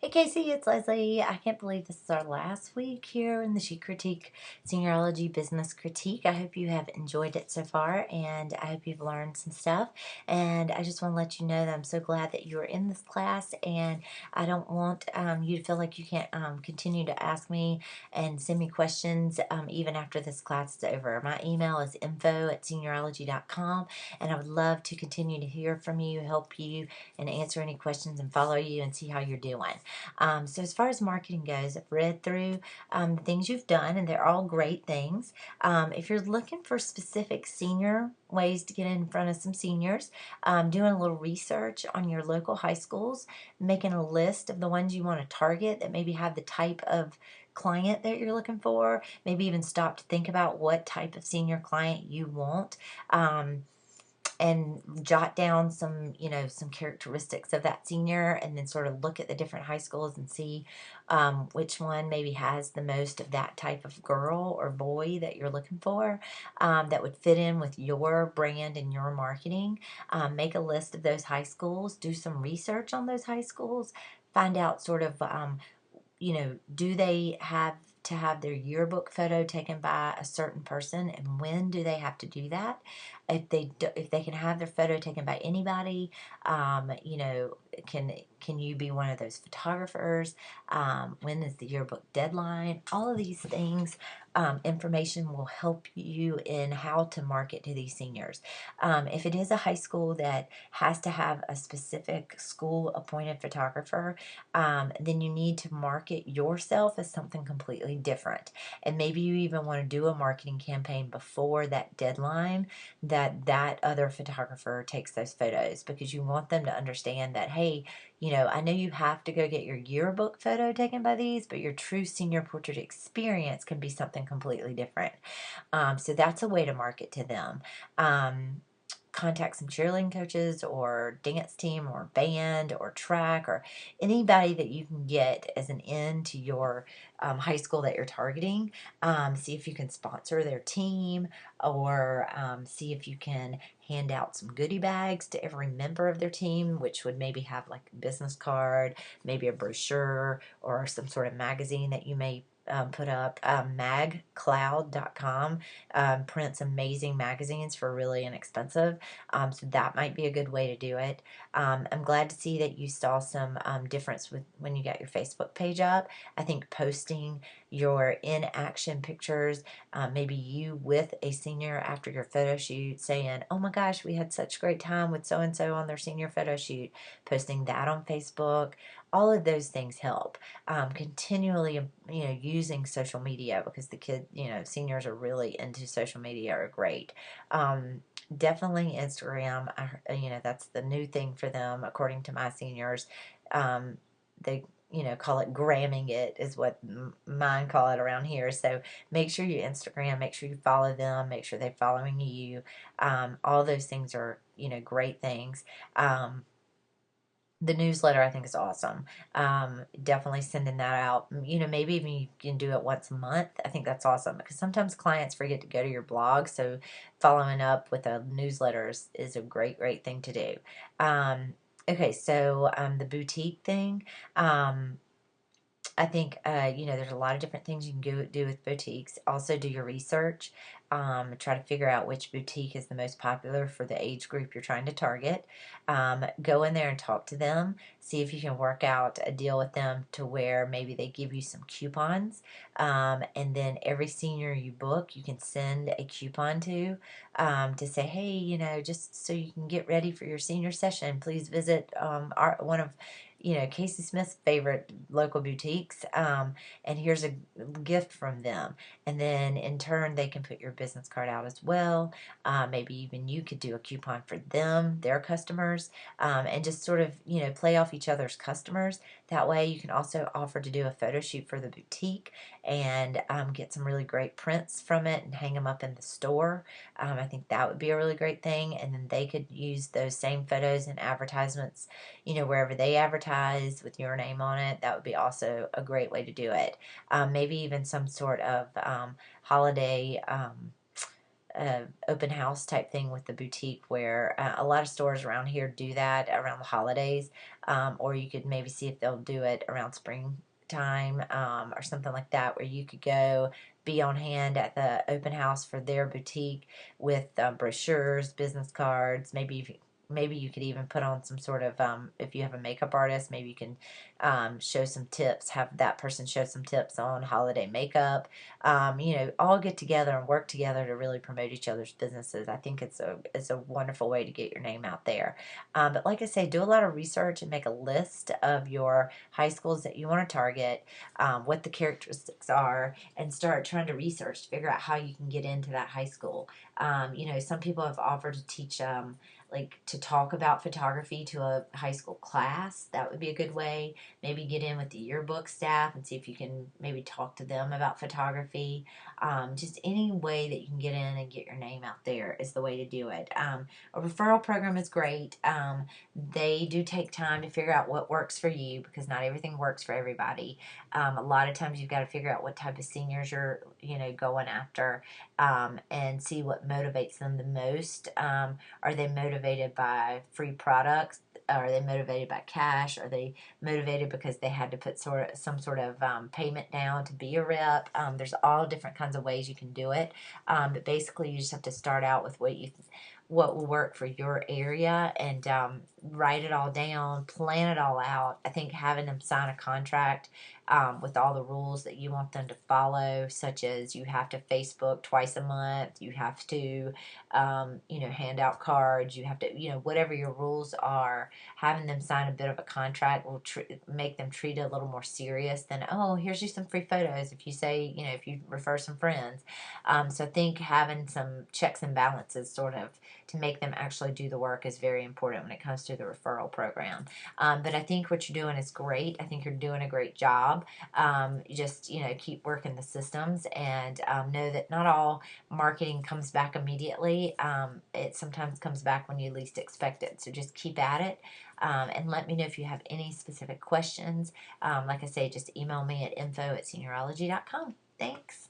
Hey Casey, it's Leslie. I can't believe this is our last week here in the She Critique Seniorology Business Critique. I hope you have enjoyed it so far and I hope you've learned some stuff. And I just want to let you know that I'm so glad that you are in this class, and I don't want you to feel like you can't continue to ask me and send me questions even after this class is over. My email is info@seniorology.com, and I would love to continue to hear from you, help you, and answer any questions and follow you and see how you're doing. So as far as marketing goes, I've read through the things you've done, and they're all great things. If you're looking for specific senior ways to get in front of some seniors, doing a little research on your local high schools, making a list of the ones you want to target that maybe have the type of client that you're looking for, maybe even stop to think about what type of senior client you want. And jot down some, some characteristics of that senior, and then sort of look at the different high schools and see which one maybe has the most of that type of girl or boy that you're looking for, that would fit in with your brand and your marketing. Make a list of those high schools, do some research on those high schools, find out sort of do they have to have their yearbook photo taken by a certain person, and when do they have to do that? If they can have their photo taken by anybody, can you be one of those photographers? When is the yearbook deadline? All of these things, information will help you in how to market to these seniors. If it is a high school that has to have a specific school appointed photographer, then you need to market yourself as something completely different. And maybe you even want to do a marketing campaign before that deadline, that other photographer takes those photos, because you want them to understand that, hey, I know you have to go get your yearbook photo taken by these, but your true senior portrait experience can be something completely different. So that's a way to market to them. Contact some cheerleading coaches or dance team or band or track, or anybody that you can get as an in to your high school that you're targeting. See if you can sponsor their team, or see if you can hand out some goodie bags to every member of their team, which would maybe have like a business card, maybe a brochure, or some sort of magazine that you may put up. Magcloud.com prints amazing magazines for really inexpensive. So that might be a good way to do it. I'm glad to see that you saw some difference with when you got your Facebook page up. I think posting your in-action pictures, maybe you with a senior after your photo shoot saying, oh my gosh, we had such a great time with so-and-so on their senior photo shoot, posting that on Facebook. All of those things help. Continually, using social media, because the seniors are really into social media, are great. Definitely Instagram. That's the new thing for them, according to my seniors. They call it gramming it, is what mine call it around here. So make sure you Instagram, make sure you follow them, make sure they're following you. All those things are great things. The newsletter, I think, is awesome. Definitely sending that out. Maybe even you can do it once a month. I think that's awesome, because sometimes clients forget to go to your blog. So following up with a newsletter is a great, great thing to do. Okay, so the boutique thing. I think, there's a lot of different things you can do with boutiques. Also, do your research. Try to figure out which boutique is the most popular for the age group you're trying to target. Go in there and talk to them. See if you can work out a deal with them to where maybe they give you some coupons. And then every senior you book, you can send a coupon to say, hey, just so you can get ready for your senior session, please visit one of Casey Smith's favorite local boutiques, and here's a gift from them. And then in turn, they can put your business card out as well. Maybe even you could do a coupon for them, their customers, and just sort of, play off each other's customers. That way you can also offer to do a photo shoot for the boutique, and get some really great prints from it and hang them up in the store. I think that would be a really great thing. And then they could use those same photos and advertisements, wherever they advertise with your name on it. That would be also a great way to do it. Maybe even some sort of holiday open house type thing with the boutique where a lot of stores around here do that around the holidays, or you could maybe see if they'll do it around springtime, or something like that, where you could go be on hand at the open house for their boutique with brochures, business cards, maybe you could even put on some sort of, if you have a makeup artist, maybe you can show some tips, have that person show some tips on holiday makeup. All get together and work together to really promote each other's businesses. I think it's a wonderful way to get your name out there. But like I say, do a lot of research and make a list of your high schools that you want to target, what the characteristics are, and start trying to research to figure out how you can get into that high school. Some people have offered to teach, like to talk about photography to a high school class. That would be a good way. Maybe get in with the yearbook staff and see if you can maybe talk to them about photography. Just any way that you can get in and get your name out there is the way to do it. A referral program is great. They do take time to figure out what works for you, because not everything works for everybody. A lot of times you've got to figure out what type of seniors you're going after, and see what motivates them the most. Are they motivated by free products? Are they motivated by cash? Are they motivated because they had to put some sort of payment down to be a rep? There's all different kinds of ways you can do it, but basically you just have to start out with what will work for your area, and write it all down, plan it all out. I think having them sign a contract with all the rules that you want them to follow, such as you have to Facebook twice a month, you have to, hand out cards, you have to, whatever your rules are, having them sign a bit of a contract will make them treat it a little more serious than, oh, here's you some free photos if you say, if you refer some friends. So I think having some checks and balances sort of to make them actually do the work is very important when it comes to the referral program. But I think what you're doing is great. I think you're doing a great job. Just, keep working the systems, and know that not all marketing comes back immediately. It sometimes comes back when you least expect it. So just keep at it. And let me know if you have any specific questions. Like I say, just email me at info@seniorology.com. Thanks.